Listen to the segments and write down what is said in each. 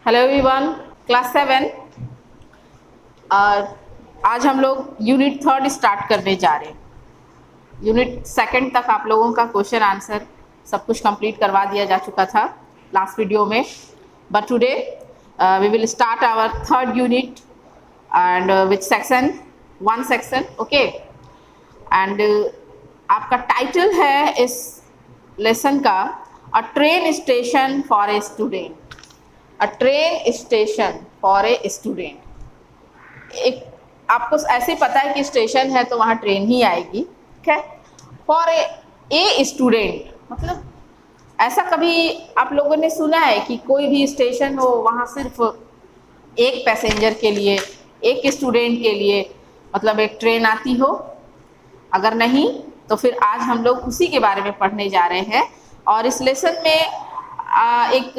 Hello everyone, class 7। और आज हम लोग यूनिट 3 स्टार्ट करने जा रहे हैं। यूनिट 2 तक आप लोगों का क्वेश्चन आंसर सब कुछ कंप्लीट करवा दिया जा चुका था लास्ट वीडियो में, but today we will start our 3rd unit and which section 1 section, okay. And आपका टाइटल है इस लेसन का a train station for a student. A train station for a student. एक आपको ऐसे पता है कि स्टेशन है तो वहाँ ट्रेन ही आएगी, ठीक है। फॉर ए स्टूडेंट मतलब ऐसा कभी आप लोगों ने सुना है कि कोई भी स्टेशन हो वहाँ सिर्फ एक पैसेंजर के लिए, एक स्टूडेंट के लिए मतलब एक ट्रेन आती हो? अगर नहीं तो फिर आज हम लोग उसी के बारे में पढ़ने जा रहे हैं। और इस लेसन में एक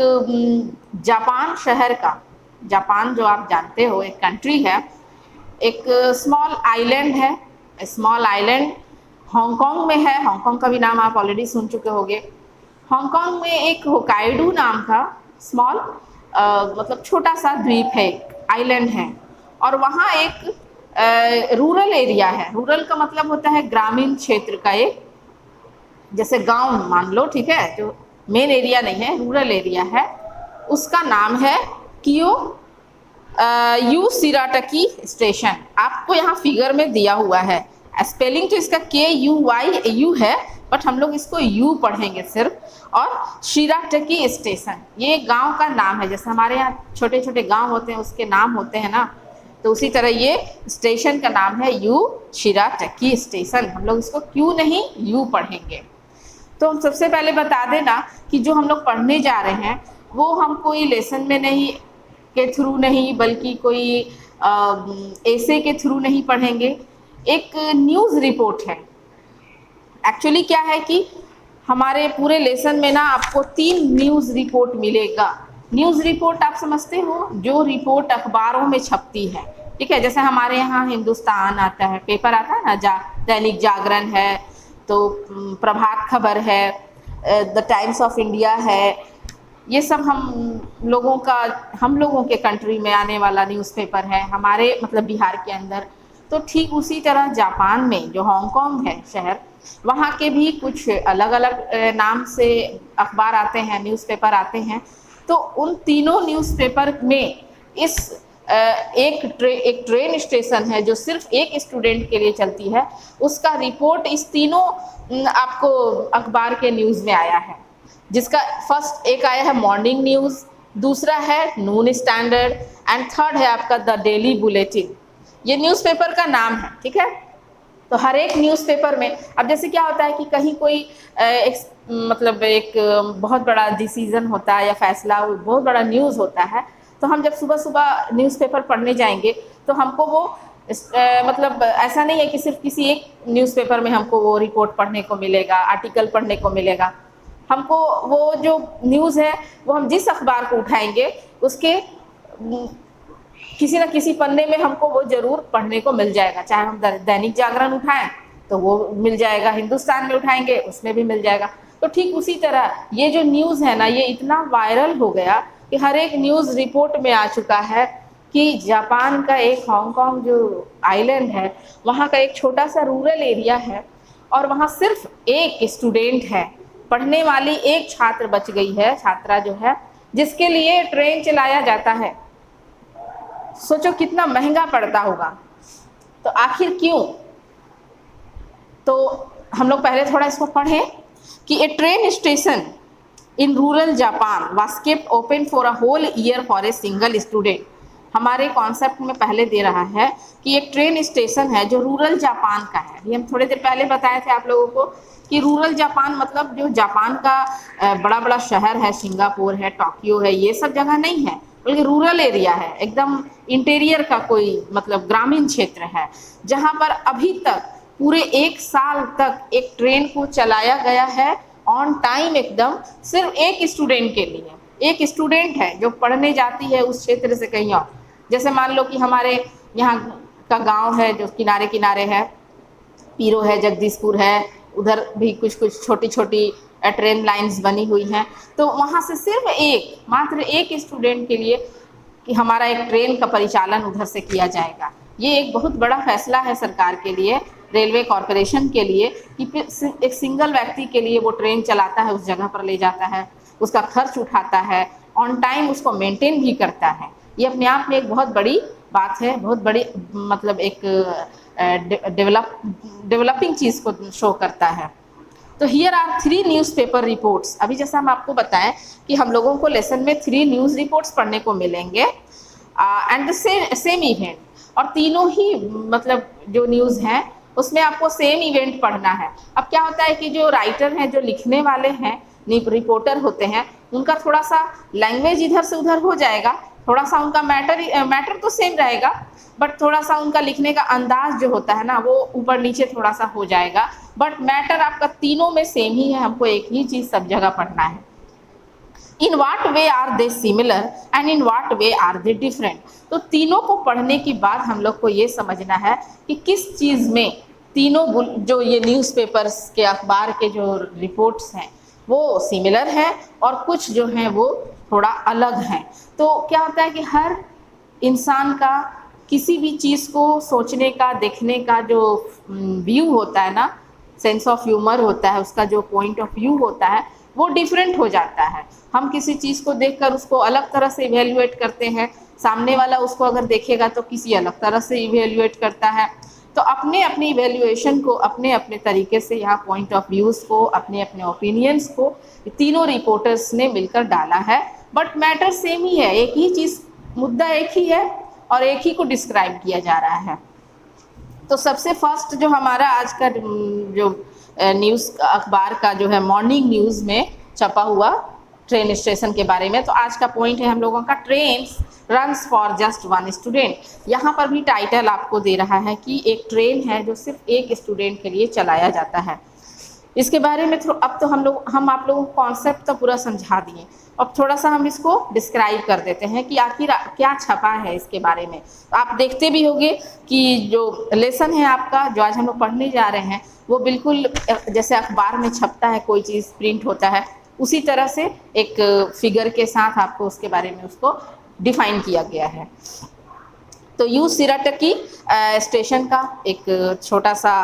जापान शहर का, जापान जो आप जानते हो एक कंट्री है, एक स्मॉल आइलैंड है। स्मॉल आइलैंड हांगकांग में है। हांगकांग का भी नाम आप ऑलरेडी सुन चुके होंगे। हांगकांग में एक होकाइडो नाम का स्मॉल मतलब छोटा सा द्वीप है, आइलैंड है। और वहाँ एक रूरल एरिया है। रूरल का मतलब होता है ग्रामीण क्षेत्र का, एक जैसे गांव मान लो, ठीक है, जो मेन एरिया नहीं है, रूरल एरिया है। उसका नाम है कियो यू शिराटकी स्टेशन। आपको यहाँ फिगर में दिया हुआ है। स्पेलिंग तो इसका KUYU है, बट हम लोग इसको यू पढ़ेंगे सिर्फ। और शिराटकी स्टेशन ये गांव का नाम है। जैसे हमारे यहाँ छोटे छोटे गांव होते हैं उसके नाम होते हैं ना, तो उसी तरह ये स्टेशन का नाम है यू शिराटकी स्टेशन। हम लोग इसको क्यू नहीं यू पढ़ेंगे। तो हम सबसे पहले बता देना कि जो हम लोग पढ़ने जा रहे हैं वो हम कोई लेसन में नहीं के थ्रू नहीं, बल्कि कोई ऐसे के थ्रू नहीं पढ़ेंगे। एक न्यूज़ रिपोर्ट है। एक्चुअली क्या है कि हमारे पूरे लेसन में ना आपको 3 न्यूज़ रिपोर्ट मिलेगा। न्यूज़ रिपोर्ट आप समझते हो, जो रिपोर्ट अखबारों में छपती है, ठीक है। जैसे हमारे यहाँ हिंदुस्तान आता है, पेपर आता है ना, दैनिक जागरण है, तो प्रभात खबर है, द टाइम्स ऑफ इंडिया है। ये सब हम लोगों के कंट्री में आने वाला न्यूज़पेपर है, हमारे मतलब बिहार के अंदर। तो ठीक उसी तरह जापान में जो हांगकांग है शहर, वहाँ के भी कुछ अलग अलग नाम से अखबार आते हैं, न्यूज़पेपर आते हैं। तो उन तीनों न्यूज़पेपर में इस एक ट्रेन स्टेशन है जो सिर्फ एक स्टूडेंट के लिए चलती है, उसका रिपोर्ट इस तीनों आपको अखबार के न्यूज़ में आया है। जिसका फर्स्ट एक आया है मॉर्निंग न्यूज़, दूसरा है नून स्टैंडर्ड एंड थर्ड है आपका द डेली बुलेटिन। ये न्यूज़पेपर का नाम है, ठीक है। तो हर एक न्यूज़पेपर में अब जैसे क्या होता है कि कहीं कोई एक बहुत बड़ा डिसीजन होता है या फैसला, बहुत बड़ा न्यूज़ होता है, तो हम जब सुबह सुबह न्यूज़पेपर पढ़ने जाएंगे तो हमको वो मतलब ऐसा नहीं है कि सिर्फ किसी एक न्यूज़पेपर में हमको वो रिपोर्ट पढ़ने को मिलेगा, आर्टिकल पढ़ने को मिलेगा। हमको वो जो न्यूज़ है वो हम जिस अखबार को उठाएंगे उसके किसी न किसी पन्ने में हमको वो ज़रूर पढ़ने को मिल जाएगा। चाहे हम दैनिक जागरण उठाएं तो वो मिल जाएगा, हिंदुस्तान में उठाएंगे उसमें भी मिल जाएगा। तो ठीक उसी तरह ये जो न्यूज़ है ना, ये इतना वायरल हो गया कि हर एक न्यूज़ रिपोर्ट में आ चुका है कि जापान का एक हांगकांग जो आइलैंड है, वहाँ का एक छोटा सा रूरल एरिया है और वहाँ सिर्फ एक स्टूडेंट है, पढ़ने वाली एक छात्र बच गई है, छात्रा जो है, जिसके लिए ट्रेन चलाया जाता है। सोचो कितना महंगा पड़ता होगा। तो आखिर क्यों? तो हम लोग पहले थोड़ा इसको पढ़ें कि a train station in rural Japan was kept open for a whole year for a single student. हमारे कॉन्सेप्ट में पहले दे रहा है कि एक ट्रेन स्टेशन है जो रूरल जापान का है। ये हम थोड़ी देर पहले बताए थे आप लोगों को कि रूरल जापान मतलब जो जापान का बड़ा बड़ा शहर है, सिंगापुर है, टोक्यो है, ये सब जगह नहीं है, बल्कि रूरल एरिया है, एकदम इंटीरियर का कोई मतलब ग्रामीण क्षेत्र है, जहाँ पर अभी तक पूरे 1 साल तक एक ट्रेन को चलाया गया है ऑन टाइम एकदम, सिर्फ एक स्टूडेंट के लिए। एक स्टूडेंट है जो पढ़ने जाती है उस क्षेत्र से कहीं और। जैसे मान लो कि हमारे यहाँ का गांव है जो किनारे किनारे है, पीरो है, जगदीशपुर है, उधर भी कुछ कुछ छोटी छोटी ट्रेन लाइंस बनी हुई हैं, तो वहाँ से सिर्फ मात्र एक स्टूडेंट के लिए कि हमारा एक ट्रेन का परिचालन उधर से किया जाएगा। ये एक बहुत बड़ा फैसला है सरकार के लिए, रेलवे कॉरपोरेशन के लिए, कि एक सिंगल व्यक्ति के लिए वो ट्रेन चलाता है, उस जगह पर ले जाता है, उसका खर्च उठाता है, ऑन टाइम उसको मेंटेन भी करता है। ये अपने आप में एक बहुत बड़ी बात है, बहुत बड़ी मतलब एक डेवलपिंग चीज़ को शो करता है। तो हियर आर 3 न्यूज़पेपर रिपोर्ट्स। अभी जैसा हम आपको बताएं कि हम लोगों को लेसन में 3 न्यूज़ रिपोर्ट्स पढ़ने को मिलेंगे एंड द सेम इवेंट, और तीनों ही मतलब जो न्यूज़ हैं उसमें आपको सेम इवेंट पढ़ना है। अब क्या होता है कि जो राइटर हैं, जो लिखने वाले हैं, रिपोर्टर होते हैं, उनका थोड़ा सा लैंग्वेज इधर से उधर हो जाएगा, थोड़ा सा उनका मैटर तो सेम रहेगा, बट थोड़ा सा उनका लिखने का अंदाज जो होता है ना वो ऊपर नीचे थोड़ा सा हो जाएगा, बट मैटर आपका तीनों में सेम ही है। हमको एक ही चीज़ सब जगह पढ़ना है। In what way are they similar and in what way are they different. तो तीनों को पढ़ने के बाद हम लोग को ये समझना है कि किस चीज़ में तीनों जो ये न्यूज़पेपर्स के अखबार के जो रिपोर्ट्स हैं वो सिमिलर हैं और कुछ जो हैं वो थोड़ा अलग हैं। तो क्या होता है कि हर इंसान का किसी भी चीज़ को सोचने का, देखने का जो व्यू होता है ना, सेंस ऑफ ह्यूमर होता है, उसका जो पॉइंट ऑफ व्यू होता है वो डिफरेंट हो जाता है। हम किसी चीज़ को देखकर उसको अलग तरह से इवेल्युएट करते हैं, सामने वाला उसको अगर देखेगा तो किसी अलग तरह से इवेल्युएट करता है। तो अपने अपनी इवेल्युएशन को अपने अपने तरीके से यहाँ पॉइंट ऑफ व्यूज़ को, अपने अपने ओपिनियंस को तीनों रिपोर्टर्स ने मिलकर डाला है, बट मैटर सेम ही है, एक ही चीज़, मुद्दा एक ही है और एक ही को डिस्क्राइब किया जा रहा है। तो सबसे फर्स्ट जो हमारा आज का जो न्यूज़ अखबार का जो है मॉर्निंग न्यूज़ में छपा हुआ ट्रेन स्टेशन के बारे में, तो आज का पॉइंट है हम लोगों का train runs for just 1 student. यहाँ पर भी टाइटल आपको दे रहा है कि एक ट्रेन है जो सिर्फ एक स्टूडेंट के लिए चलाया जाता है। इसके बारे में अब तो हम आप लोगों को कॉन्सेप्ट तो पूरा समझा दिए, अब थोड़ा सा हम इसको डिस्क्राइब कर देते हैं कि आखिर क्या छपा है इसके बारे में। आप देखते भी होंगे कि जो लेसन है आपका, जो आज हम लोग पढ़ने जा रहे हैं, वो बिल्कुल जैसे अखबार में छपता है, कोई चीज़ प्रिंट होता है, उसी तरह से एक फिगर के साथ आपको उसके बारे में उसको डिफाइन किया गया है। तो यू शिराटकी स्टेशन का एक छोटा सा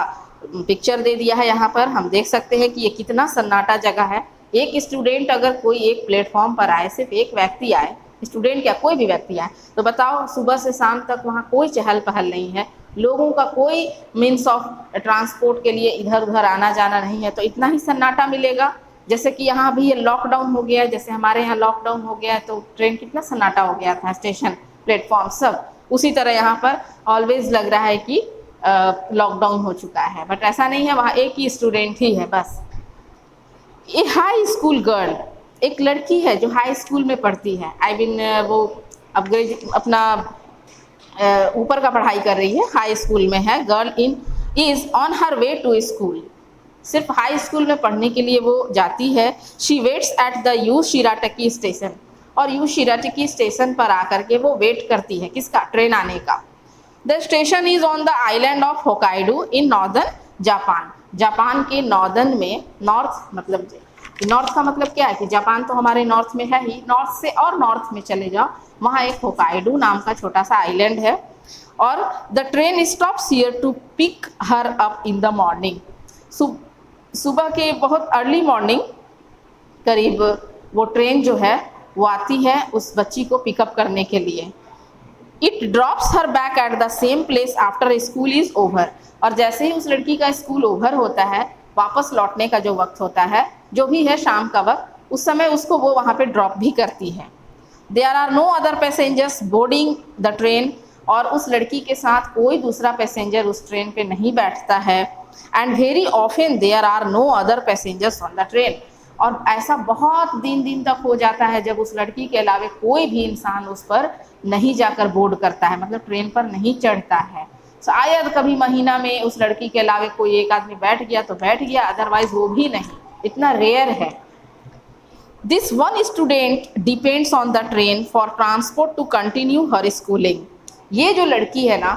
पिक्चर दे दिया है। यहाँ पर हम देख सकते हैं कि ये कितना सन्नाटा जगह है। एक स्टूडेंट अगर कोई एक प्लेटफॉर्म पर आए, सिर्फ एक व्यक्ति आए, स्टूडेंट क्या कोई भी व्यक्ति आए, तो बताओ सुबह से शाम तक वहाँ कोई चहल पहल नहीं है, लोगों का कोई मीन्स ऑफ ट्रांसपोर्ट के लिए इधर उधर आना जाना नहीं है, तो इतना ही सन्नाटा मिलेगा। जैसे कि यहाँ भी ये लॉकडाउन हो गया है, जैसे हमारे यहाँ लॉकडाउन हो गया है तो ट्रेन कितना सन्नाटा हो गया था, स्टेशन प्लेटफॉर्म सब, उसी तरह यहाँ पर ऑलवेज लग रहा है कि लॉकडाउन हो चुका है, बट ऐसा नहीं है, वहाँ एक ही स्टूडेंट ही है बस। ये हाई स्कूल गर्ल, एक लड़की है जो हाई स्कूल में पढ़ती है, वो अपग्रेड अपना ऊपर का पढ़ाई कर रही है, हाई स्कूल में है। Girl is on her way to school, सिर्फ हाई स्कूल में पढ़ने के लिए वो जाती है। She waits at the Yu Shirataki station, और यू शिराटकी स्टेशन पर आकर के वो वेट करती है किसका, ट्रेन आने का। The station is on the island of Hokkaido in northern Japan, Japan के नॉर्दर्न में, नॉर्थ का मतलब क्या है कि जापान तो हमारे नॉर्थ में है ही, नॉर्थ से और नॉर्थ में चले जाओ, वहाँ एक होकाइडो नाम का छोटा सा आइलैंड है। और the train stops here to pick her up in the morning, सुबह के बहुत अर्ली मॉर्निंग करीब वो ट्रेन जो है वो आती है उस बच्ची को पिकअप करने के लिए। It drops her back at the same place after school is over, और जैसे ही उस लड़की का स्कूल ओवर होता है, वापस लौटने का जो वक्त होता है, जो भी है शाम का वक्त, उस समय उसको वो वहाँ पे ड्रॉप भी करती है। There are no other passengers boarding the train, और उस लड़की के साथ कोई दूसरा पैसेंजर उस ट्रेन पे नहीं बैठता है। And very often there are no other passengers on the train, और ऐसा बहुत दिन तक हो जाता है जब उस लड़की के अलावा कोई भी इंसान उस पर नहीं जाकर बोर्ड करता है, मतलब ट्रेन पर नहीं चढ़ता है। शायद कभी महीना में उस लड़की के अलावा कोई एक आदमी बैठ गया तो बैठ गया, अदरवाइज वो भी नहीं, इतना रेयर है। This one student depends on the train for transport to continue her schooling, ये जो लड़की है ना,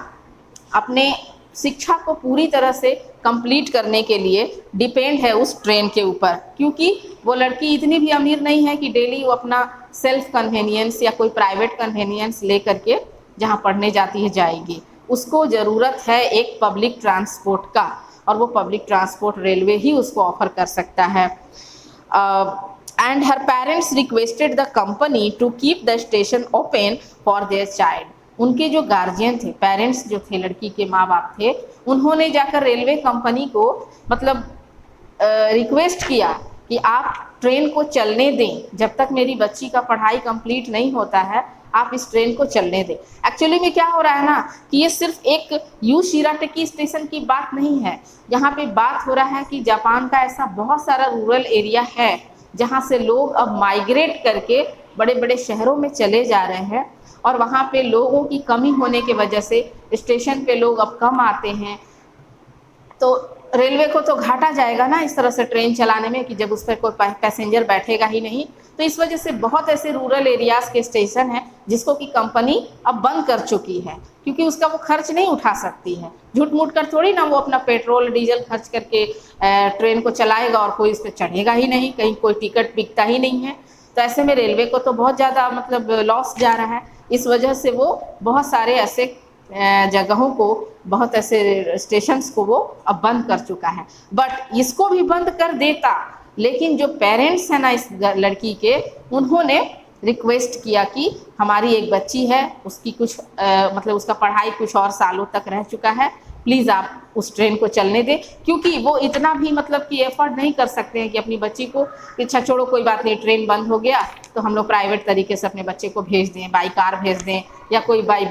अपने शिक्षा को पूरी तरह से कंप्लीट करने के लिए डिपेंड है उस ट्रेन के ऊपर, क्योंकि वो लड़की इतनी भी अमीर नहीं है कि डेली वो अपना सेल्फ कन्वेनियंस या कोई प्राइवेट कन्वेनियंस ले करके जहाँ पढ़ने जाती है जाएगी। उसको ज़रूरत है एक पब्लिक ट्रांसपोर्ट का, और वो पब्लिक ट्रांसपोर्ट रेलवे ही उसको ऑफर कर सकता है। And her parents requested the company to keep the station open for their child. उनके जो गार्जियन थे, पेरेंट्स जो थे, लड़की के माँ बाप थे, उन्होंने जाकर रेलवे कंपनी को मतलब रिक्वेस्ट किया कि आप ट्रेन को चलने दें, जब तक मेरी बच्ची का पढ़ाई कंप्लीट नहीं होता है आप इस ट्रेन को चलने दें। एक्चुअली में क्या हो रहा है ना कि ये सिर्फ एक यू शिराटकी स्टेशन की बात नहीं है, यहाँ पे बात हो रहा है कि जापान का ऐसा बहुत सारा रूरल एरिया है जहाँ से लोग अब माइग्रेट करके बड़े बड़े शहरों में चले जा रहे हैं, और वहाँ पे लोगों की कमी होने की वजह से स्टेशन पे लोग अब कम आते हैं। तो रेलवे को तो घाटा जाएगा ना इस तरह से ट्रेन चलाने में कि जब उस पर कोई पैसेंजर बैठेगा ही नहीं। तो इस वजह से बहुत ऐसे रूरल एरियाज़ के स्टेशन हैं जिसको कि कंपनी अब बंद कर चुकी है, क्योंकि उसका वो खर्च नहीं उठा सकती है। झूठ मूठ कर थोड़ी ना वो अपना पेट्रोल डीजल खर्च करके ट्रेन को चलाएगा और कोई इस पर चढ़ेगा ही नहीं, कहीं कोई टिकट बिकता ही नहीं है। तो ऐसे में रेलवे को तो बहुत ज़्यादा मतलब लॉस जा रहा है। इस वजह से वो बहुत सारे ऐसे जगहों को, बहुत ऐसे स्टेशंस को वो अब बंद कर चुका है। बट इसको भी बंद कर देता, लेकिन जो पेरेंट्स हैं ना इस लड़की के, उन्होंने रिक्वेस्ट किया कि हमारी एक बच्ची है, उसकी कुछ मतलब उसका पढ़ाई कुछ और सालों तक रह चुका है, प्लीज़ आप उस ट्रेन को चलने दें। क्योंकि वो इतना भी मतलब कि एफर्ट नहीं कर सकते हैं कि अपनी बच्ची को, अच्छा छोड़ो कोई बात नहीं, ट्रेन बंद हो गया तो हम लोग प्राइवेट तरीके से अपने बच्चे को भेज दें, बाई कार भेज दें, या कोई बाई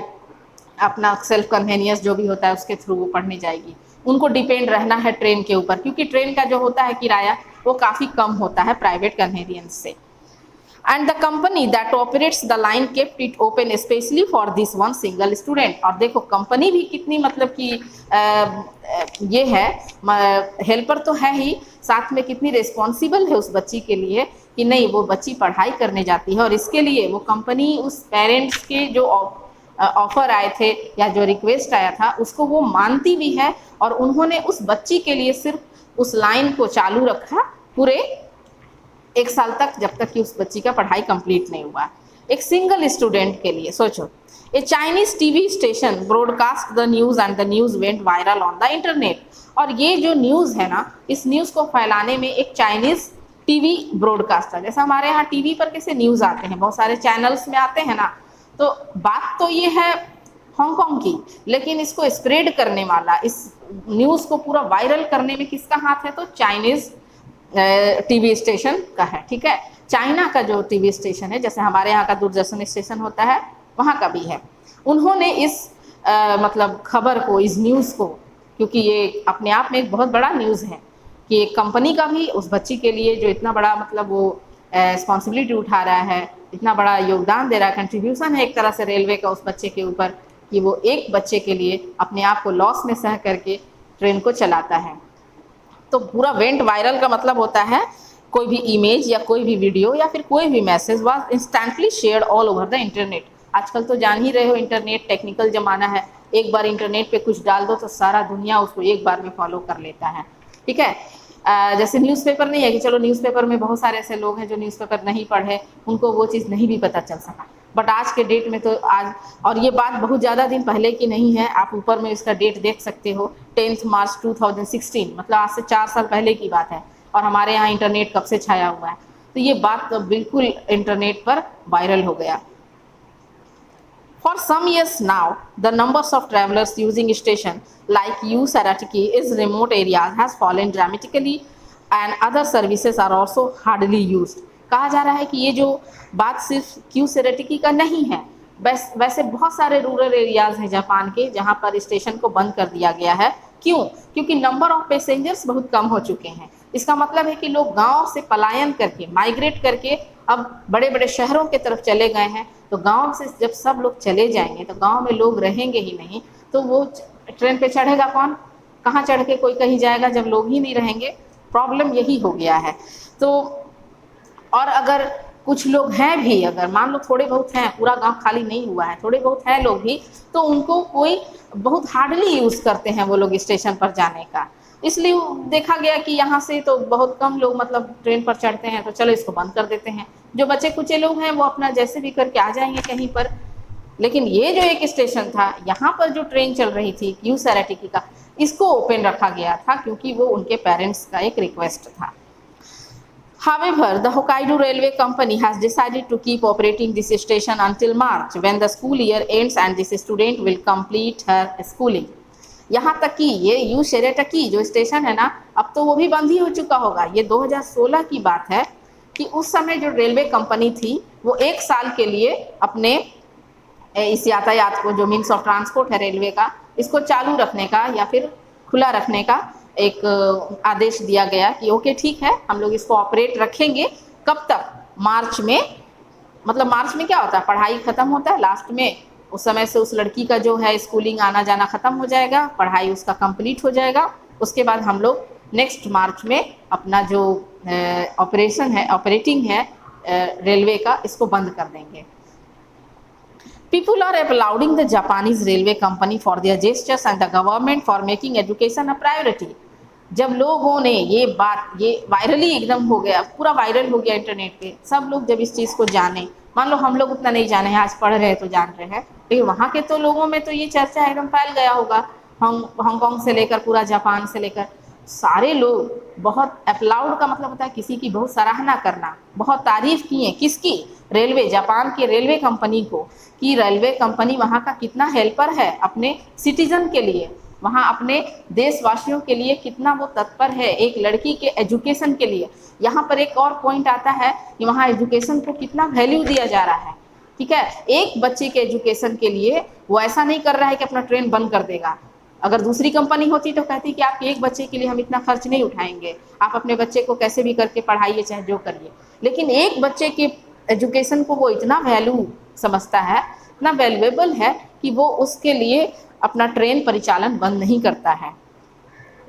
अपना सेल्फ कन्वेनियंस जो भी होता है उसके थ्रू वो पढ़ने जाएगी। उनको डिपेंड रहना है ट्रेन के ऊपर, क्योंकि ट्रेन का जो होता है किराया वो काफ़ी कम होता है प्राइवेट कन्वेनियंस से। And the company that operates the line kept it open specially for this one single student. और देखो कंपनी भी कितनी मतलब कि ये है, हेल्पर तो है ही, साथ में कितनी रिस्पॉन्सिबल है उस बच्ची के लिए कि नहीं वो बच्ची पढ़ाई करने जाती है, और इसके लिए वो कंपनी उस पेरेंट्स के जो ऑफर आए थे या जो रिक्वेस्ट आया था उसको वो मानती भी है, और उन्होंने उस बच्ची के लिए सिर्फ उस लाइन को चालू रखा पूरे 1 साल तक, जब तक कि उस बच्ची का पढ़ाई कंप्लीट नहीं हुआ। एक सिंगल स्टूडेंट के लिए सोचो। A Chinese TV station broadcast the news and the news went viral on the internet. और ये जो न्यूज़ है ना, इस न्यूज़ को फैलाने में एक चाइनीज़ टीवी ब्रॉडकास्टर, जैसे हमारे यहाँ टीवी पर कैसे न्यूज़ आते हैं, बहुत सारे चैनल्स में आते हैं ना, तो बात तो ये है हांगकांग की, लेकिन इसको स्प्रेड करने वाला, इस न्यूज़ को पूरा वायरल करने में किसका हाथ है? तो चाइनीज़ टीवी स्टेशन का है। ठीक है, चाइना का जो टीवी स्टेशन है, जैसे हमारे यहाँ का दूरदर्शन स्टेशन होता है, वहाँ का भी है। उन्होंने इस मतलब खबर को, इस न्यूज़ को, क्योंकि ये अपने आप में एक बहुत बड़ा न्यूज़ है कि एक कंपनी का भी उस बच्ची के लिए जो इतना बड़ा मतलब वो रिस्पॉन्सिबिलिटी उठा रहा है, इतना बड़ा योगदान दे रहा है, कंट्रीब्यूशन है एक तरह से रेलवे का उस बच्चे के ऊपर, कि वो एक बच्चे के लिए अपने आप को लॉस में सह करके ट्रेन को चलाता है। तो पूरा वेंट वायरल का मतलब होता है कोई भी इमेज या कोई भी वीडियो या फिर कोई भी message was instantly shared all over the internet. आजकल तो जान ही रहे हो, इंटरनेट टेक्निकल ज़माना है, एक बार इंटरनेट पे कुछ डाल दो तो सारा दुनिया उसको एक बार में फॉलो कर लेता है। ठीक है, जैसे न्यूज़पेपर नहीं है कि चलो न्यूज़पेपर में बहुत सारे ऐसे लोग हैं जो न्यूज़पेपर नहीं पढ़े, उनको वो चीज़ नहीं भी पता चल सका, बट आज के डेट में तो आज, और ये बात बहुत ज़्यादा दिन पहले की नहीं है, आप ऊपर में इसका डेट देख सकते हो, 10 मार्च 2016, मतलब आज से 4 साल पहले की बात है, और हमारे यहाँ इंटरनेट कब से छाया हुआ है। तो ये बात तो बिल्कुल इंटरनेट पर वायरल हो गया। For some years now, the numbers of travelers using station like U Sarataki is remote areas has fallen dramatically and other services are also hardly used। कहा जा रहा है कि ये जो बात सिर्फ क्यू सेरेटिकी का नहीं है, वैसे बहुत सारे रूरल एरियाज़ हैं जापान के जहाँ पर स्टेशन को बंद कर दिया गया है। क्यों? क्योंकि नंबर ऑफ पैसेंजर्स बहुत कम हो चुके हैं। इसका मतलब है कि लोग गांव से पलायन करके, माइग्रेट करके अब बड़े बड़े शहरों के तरफ चले गए हैं। तो गांव से जब सब लोग चले जाएंगे तो गांव में लोग रहेंगे ही नहीं, तो वो ट्रेन पे चढ़ेगा कौन? कहाँ चढ़ के कोई कहीं जाएगा जब लोग ही नहीं रहेंगे? प्रॉब्लम यही हो गया है। तो और अगर कुछ लोग हैं भी, अगर मान लो थोड़े बहुत हैं, पूरा गांव खाली नहीं हुआ है, थोड़े बहुत हैं लोग भी, तो उनको कोई बहुत हार्डली यूज़ करते हैं वो लोग स्टेशन पर जाने का। इसलिए देखा गया कि यहाँ से तो बहुत कम लोग मतलब ट्रेन पर चढ़ते हैं, तो चलो इसको बंद कर देते हैं। जो बचे कुचे लोग हैं वो अपना जैसे भी करके आ जाएंगे कहीं पर। लेकिन ये जो एक स्टेशन था, यहाँ पर जो ट्रेन चल रही थी क्यू सैराटिकी का, इसको ओपन रखा गया था क्योंकि वो उनके पेरेंट्स का एक रिक्वेस्ट था। However, the Hokkaido Railway Company has decided to keep operating this station until March, when the school year ends and this student will complete her schooling. यहाँ तक कि ये यू शेरेटकी जो स्टेशन है ना, अब तो वो भी बंद ही हो चुका होगा। ये 2016 की बात है कि उस समय जो रेलवे कंपनी थी वो 1 साल के लिए अपने इस यातायात को, जो मीन्स ऑफ ट्रांसपोर्ट है रेलवे का, इसको चालू रखने का या फिर खुला रखने का एक आदेश दिया गया कि ओके ठीक है, हम लोग इसको ऑपरेट रखेंगे। कब तक? मार्च में। मतलब मार्च में क्या होता है, पढ़ाई ख़त्म होता है लास्ट में, उस समय से उस लड़की का जो है स्कूलिंग आना जाना ख़त्म हो जाएगा, पढ़ाई उसका कंप्लीट हो जाएगा। उसके बाद हम लोग नेक्स्ट मार्च में अपना जो ऑपरेशन है, ऑपरेटिंग है रेलवे का, इसको बंद कर देंगे। People are applauding the Japanese railway company for their gestures and the government for making education a priority. जब लोगों ने ये बात, ये वायरली एकदम हो गया, पूरा वायरल हो गया इंटरनेट पे, सब लोग जब इस चीज़ को जाने, मान लो हम लोग उतना नहीं जाने हैं, आज पढ़ रहे हैं तो जान रहे हैं, लेकिन वहाँ के तो लोगों में तो ये चर्चा एकदम फैल गया होगा। हांगकांग से लेकर पूरा जापान से लेकर सारे लोग बहुत अप्लाउड का मतलब होता है किसी की बहुत सराहना करना, बहुत तारीफ किए। किसकी? रेलवे, जापान के रेलवे कंपनी को, कि रेलवे कंपनी वहाँ का कितना हेल्पर है अपने सिटीजन के लिए, वहाँ अपने देशवासियों के लिए कितना वो तत्पर है, एक लड़की के एजुकेशन के लिए। यहाँ पर एक और पॉइंट आता है कि वहाँ एजुकेशन को कितना वैल्यू दिया जा रहा है। ठीक है, एक बच्चे के एजुकेशन के लिए वो ऐसा नहीं कर रहा है कि अपना ट्रेन बंद कर देगा। अगर दूसरी कंपनी होती तो कहती कि आपके एक बच्चे के लिए हम इतना खर्च नहीं उठाएंगे, आप अपने बच्चे को कैसे भी करके पढ़ाइए, चाहे जो करिए। लेकिन एक बच्चे के एजुकेशन को वो इतना वैल्यू समझता है, इतना वैल्यूएबल है कि वो उसके लिए अपना ट्रेन परिचालन बंद नहीं करता है।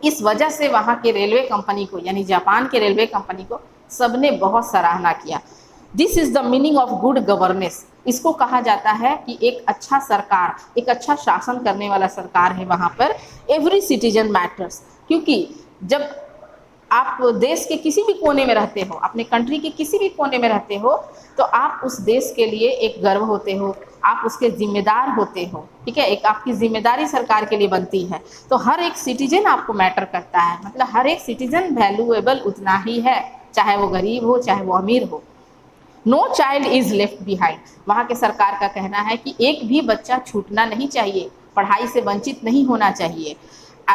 इस वजह से वहाँ के रेलवे कंपनी को, यानी जापान के रेलवे कंपनी को सबने बहुत सराहना किया। This is the meaning of good governance. इसको कहा जाता है कि एक अच्छा सरकार, एक अच्छा शासन करने वाला सरकार है वहाँ पर। एवरी सिटीजन मैटर्स, क्योंकि जब आप देश के किसी भी कोने में रहते हो, अपने कंट्री के किसी भी कोने में रहते हो, तो आप उस देश के लिए एक गर्व होते हो, आप उसके जिम्मेदार होते हो। ठीक है, एक आपकी जिम्मेदारी सरकार के लिए बनती है। तो हर एक सिटीजन आपको मैटर करता है, मतलब हर एक सिटीजन वैल्यूएबल उतना ही है, चाहे वो गरीब हो चाहे वो अमीर हो। No child is left behind. वहाँ के सरकार का कहना है कि एक भी बच्चा छूटना नहीं चाहिए, पढ़ाई से वंचित नहीं होना चाहिए।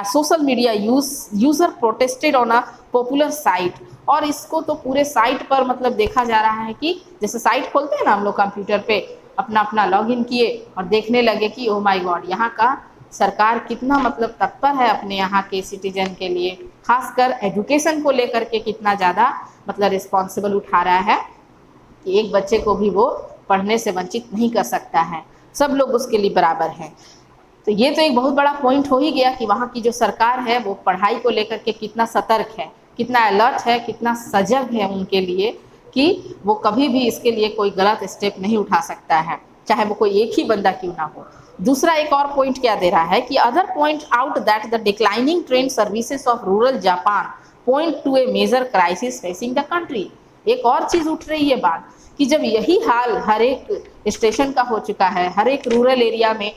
Social media user protested on a popular site, और इसको तो पूरे साइट पर मतलब देखा जा रहा है कि जैसे साइट खोलते हैं ना हम लोग कंप्यूटर पे, अपना अपना लॉगिन किए और देखने लगे कि ओ माय गॉड, यहाँ का सरकार कितना मतलब तत्पर है अपने यहाँ के सिटीजन के लिए, खासकर एजुकेशन को लेकर के कितना ज़्यादा मतलब रिस्पॉन्सिबल उठा रहा है कि एक बच्चे को भी वो पढ़ने से वंचित नहीं कर सकता है, सब लोग उसके लिए बराबर हैं। तो ये तो एक बहुत बड़ा पॉइंट हो ही गया कि वहाँ की जो सरकार है वो पढ़ाई को लेकर के कितना सतर्क है, कितना अलर्ट है, कितना सजग है उनके लिए कि वो कभी भी इसके लिए कोई गलत स्टेप नहीं उठा सकता है, चाहे वो कोई एक ही बंदा क्यों ना हो। दूसरा एक और पॉइंट क्या दे रहा है कि other point out that the declining train services of rural Japan point to a major crisis facing the country. एक और चीज़ उठ रही है बात कि जब यही हाल हर एक स्टेशन का हो चुका है, हर एक रूरल एरिया में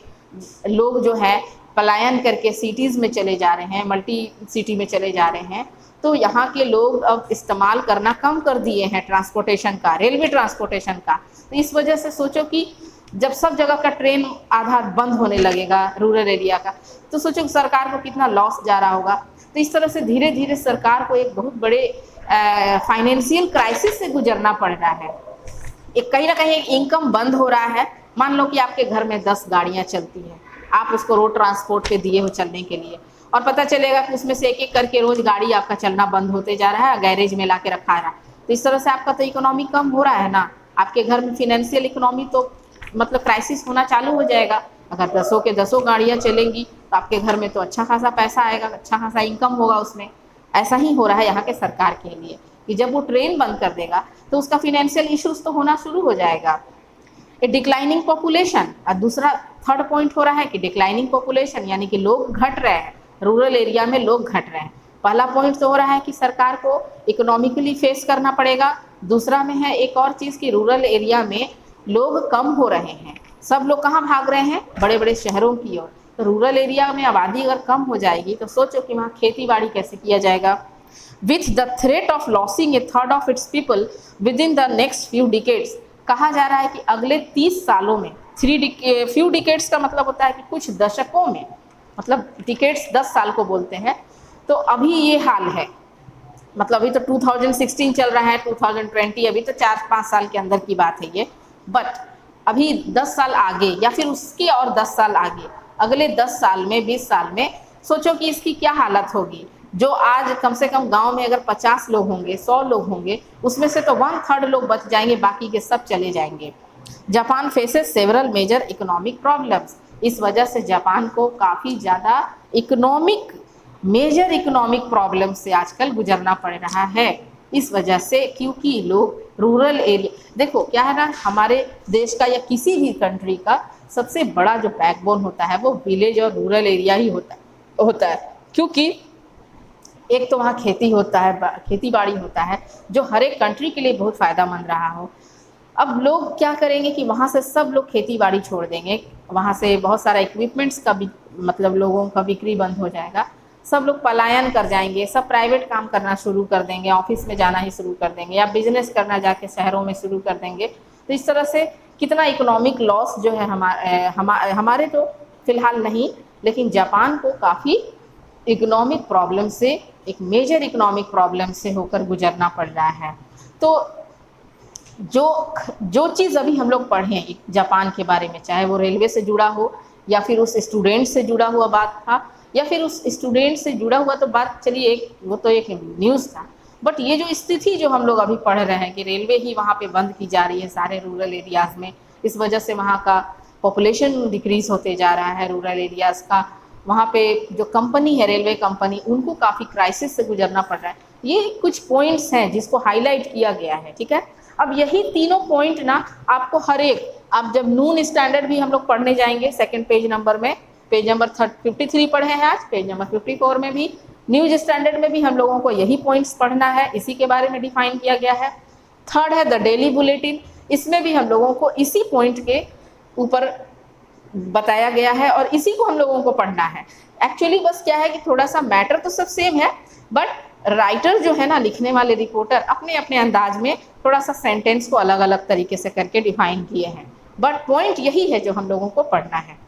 लोग जो है पलायन करके सिटीज़ में चले जा रहे हैं, मल्टी सिटी में चले जा रहे हैं, तो यहाँ के लोग अब इस्तेमाल करना कम कर दिए हैं ट्रांसपोर्टेशन का, रेलवे ट्रांसपोर्टेशन का। तो इस वजह से सोचो कि जब सब जगह का ट्रेन आधा बंद होने लगेगा रूरल एरिया का, तो सोचो सरकार को कितना लॉस जा रहा होगा। तो इस तरह से धीरे धीरे सरकार को एक बहुत बड़े फाइनेंशियल क्राइसिस से गुजरना पड़ रहा है। एक कहीं ना कहीं एक इनकम बंद हो रहा है। मान लो कि आपके घर में 10 गाड़ियाँ चलती हैं, आप उसको रोड ट्रांसपोर्ट पे दिए हो चलने के लिए, और पता चलेगा कि उसमें से एक एक करके रोज गाड़ी आपका चलना बंद होते जा रहा है, गैरेज में ला के रखा रहा है। तो इस तरह से आपका तो इकोनॉमी कम हो रहा है ना, आपके घर में फिनेंशियल इकोनॉमी तो मतलब क्राइसिस होना चालू हो जाएगा। अगर 10 के 10 गाड़ियाँ चलेंगी तो आपके घर में तो अच्छा खासा पैसा आएगा, अच्छा खासा इनकम होगा उसमें। ऐसा ही हो रहा है यहाँ के सरकार के लिए कि जब वो ट्रेन बंद कर देगा तो उसका फिनेंशियल इश्यूज तो होना शुरू हो जाएगा। ए डिक्लाइनिंग पॉपुलेशन, और दूसरा थर्ड पॉइंट हो रहा है कि डिक्लाइनिंग पॉपुलेशन यानी कि लोग घट रहे हैं, रूरल एरिया में लोग घट रहे हैं। पहला पॉइंट तो हो रहा है कि सरकार को इकोनॉमिकली फेस करना पड़ेगा। दूसरा में है एक और चीज़ कि रूरल एरिया में लोग कम हो रहे हैं, सब लोग कहाँ भाग रहे हैं, बड़े बड़े शहरों की ओर। तो रूरल एरिया में आबादी अगर कम हो जाएगी तो सोचो कि वहाँ खेती बाड़ी कैसे किया जाएगा। With the threat of losing A third of its people with in the next few decades, कहा जा रहा है कि अगले 30 सालों में, फ्यू डिकेड्स का मतलब होता है कि कुछ दशकों में, मतलब डिकेड्स 10 साल को बोलते हैं। तो अभी ये हाल है, मतलब अभी तो 2016 चल रहा है, 2020, अभी तो 4-5 साल के अंदर की बात है ये। बट अभी 10 साल आगे या फिर उसके और 10 साल आगे, अगले 10 साल में, 20 साल में सोचो कि इसकी क्या हालत होगी। जो आज कम से कम गांव में अगर 50 लोग होंगे, 100 लोग होंगे, उसमें से तो 1/3 लोग बच जाएंगे, बाकी के सब चले जाएंगे। Japan faces several major economic problems, इस वजह से जापान को काफ़ी ज़्यादा मेजर इकोनॉमिक प्रॉब्लम से आजकल गुजरना पड़ रहा है। इस वजह से क्योंकि लोग रूरल एरिया, देखो क्या है ना, हमारे देश का या किसी भी कंट्री का सबसे बड़ा जो बैकबोन होता है वो विलेज और रूरल एरिया ही होता है। क्योंकि एक तो वहाँ खेती होता है, खेती बाड़ी होता है, जो हर एक कंट्री के लिए बहुत फ़ायदेमंद रहा हो। अब लोग क्या करेंगे कि वहाँ से सब लोग खेती बाड़ी छोड़ देंगे, वहाँ से बहुत सारा इक्विपमेंट्स का भी, मतलब लोगों का बिक्री बंद हो जाएगा, सब लोग पलायन कर जाएंगे, सब प्राइवेट काम करना शुरू कर देंगे, ऑफिस में जाना ही शुरू कर देंगे, या बिजनेस करना जाके शहरों में शुरू कर देंगे। तो इस तरह से कितना इकोनॉमिक लॉस जो है हमारे तो फिलहाल नहीं, लेकिन जापान को काफ़ी इकोनॉमिक प्रॉब्लम से, एक मेजर इकोनॉमिक प्रॉब्लम से होकर गुजरना पड़ रहा है। तो जो चीज़ अभी हम लोग पढ़ें जापान के बारे में, चाहे वो रेलवे से जुड़ा हो या फिर उस स्टूडेंट से जुड़ा हुआ बात था, या फिर उस स्टूडेंट से जुड़ा हुआ तो बात, चलिए वो तो एक न्यूज़ था, बट ये जो स्थिति जो हम लोग अभी पढ़ रहे हैं कि रेलवे ही वहाँ पे बंद की जा रही है सारे रूरल एरियाज़ में, इस वजह से वहाँ का पॉपुलेशन डिक्रीज़ होते जा रहा है रूरल एरियाज़ का। वहाँ पे जो कंपनी है, रेलवे कंपनी, उनको काफ़ी क्राइसिस से गुजरना पड़ रहा है। ये कुछ पॉइंट्स हैं जिसको हाईलाइट किया गया है, ठीक है। अब यही तीनों पॉइंट ना आपको हर एक, आप जब नून स्टैंडर्ड भी हम लोग पढ़ने जाएंगे सेकंड पेज नंबर में, पेज नंबर 53 पढ़े हैं आज, पेज नंबर 54 में भी, न्यूज स्टैंडर्ड में भी हम लोगों को यही पॉइंट्स पढ़ना है, इसी के बारे में डिफाइन किया गया है। थर्ड है द डेली बुलेटिन, इसमें भी हम लोगों को इसी पॉइंट के ऊपर बताया गया है और इसी को हम लोगों को पढ़ना है। एक्चुअली बस क्या है कि थोड़ा सा मैटर तो सब सेम है, बट राइटर जो है ना, लिखने वाले रिपोर्टर, अपने अपने अंदाज में थोड़ा सा सेंटेंस को अलग अलग तरीके से करके डिफाइन किए हैं, बट पॉइंट यही है जो हम लोगों को पढ़ना है।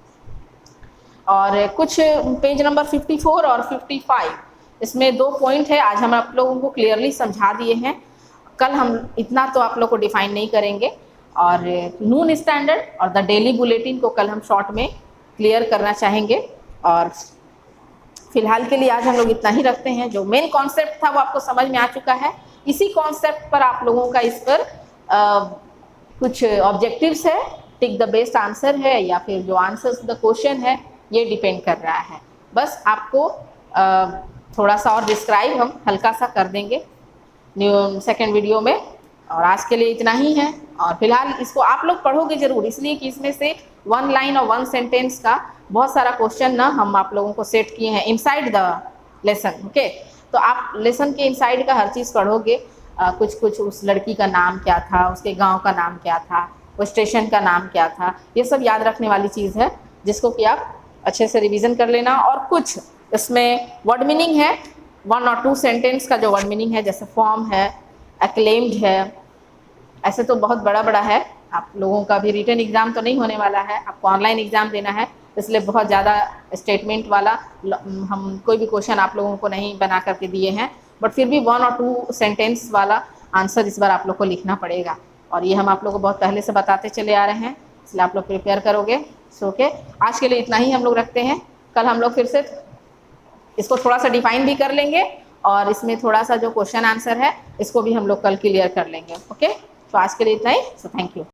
और कुछ पेज नंबर 54 और 55, इसमें 2 पॉइंट है, आज हम आप लोगों को क्लियरली समझा दिए हैं। कल हम इतना तो आप लोग को डिफाइन नहीं करेंगे, और नून स्टैंडर्ड और द डेली बुलेटिन को कल हम शॉर्ट में क्लियर करना चाहेंगे। और फिलहाल के लिए आज हम लोग इतना ही रखते हैं। जो मेन कॉन्सेप्ट था वो आपको समझ में आ चुका है। इसी कॉन्सेप्ट पर आप लोगों का इस पर कुछ ऑब्जेक्टिव्स है, टिक द बेस्ट आंसर है, या फिर जो आंसर्स द क्वेश्चन है, ये डिपेंड कर रहा है। बस आपको थोड़ा सा और डिस्क्राइब हम हल्का सा कर देंगे सेकेंड वीडियो में, और आज के लिए इतना ही है। और फिलहाल इसको आप लोग पढ़ोगे जरूर, इसलिए कि इसमें से 1 लाइन और 1 सेंटेंस का बहुत सारा क्वेश्चन ना हम आप लोगों को सेट किए हैं इनसाइड द लेसन, ओके। तो आप लेसन के इनसाइड का हर चीज़ पढ़ोगे। कुछ उस लड़की का नाम क्या था, उसके गांव का नाम क्या था, वो स्टेशन का नाम क्या था, ये सब याद रखने वाली चीज़ है, जिसको कि आप अच्छे से रिवीजन कर लेना। और कुछ इसमें वर्ड मीनिंग है, 1 और 2 सेंटेंस का जो वर्ड मीनिंग है, जैसे फॉर्म है, एक्लेम्ड है, ऐसे तो बहुत बड़ा बड़ा है। आप लोगों का भी रिटन एग्ज़ाम तो नहीं होने वाला है, आपको ऑनलाइन एग्ज़ाम देना है, इसलिए बहुत ज़्यादा स्टेटमेंट वाला हम कोई भी क्वेश्चन आप लोगों को नहीं बना करके दिए हैं, बट फिर भी 1 और 2 सेंटेंस वाला आंसर इस बार आप लोग को लिखना पड़ेगा। और ये हम आप लोग को बहुत पहले से बताते चले आ रहे हैं, इसलिए आप लोग प्रिपेयर करोगे। सो ओके, आज के लिए इतना ही हम लोग रखते हैं। कल हम लोग फिर से इसको थोड़ा सा डिफाइन भी कर लेंगे, और इसमें थोड़ा सा जो क्वेश्चन आंसर है इसको भी हम लोग कल क्लियर कर लेंगे, ओके। तो आज के लिए इतना ही। So thank you.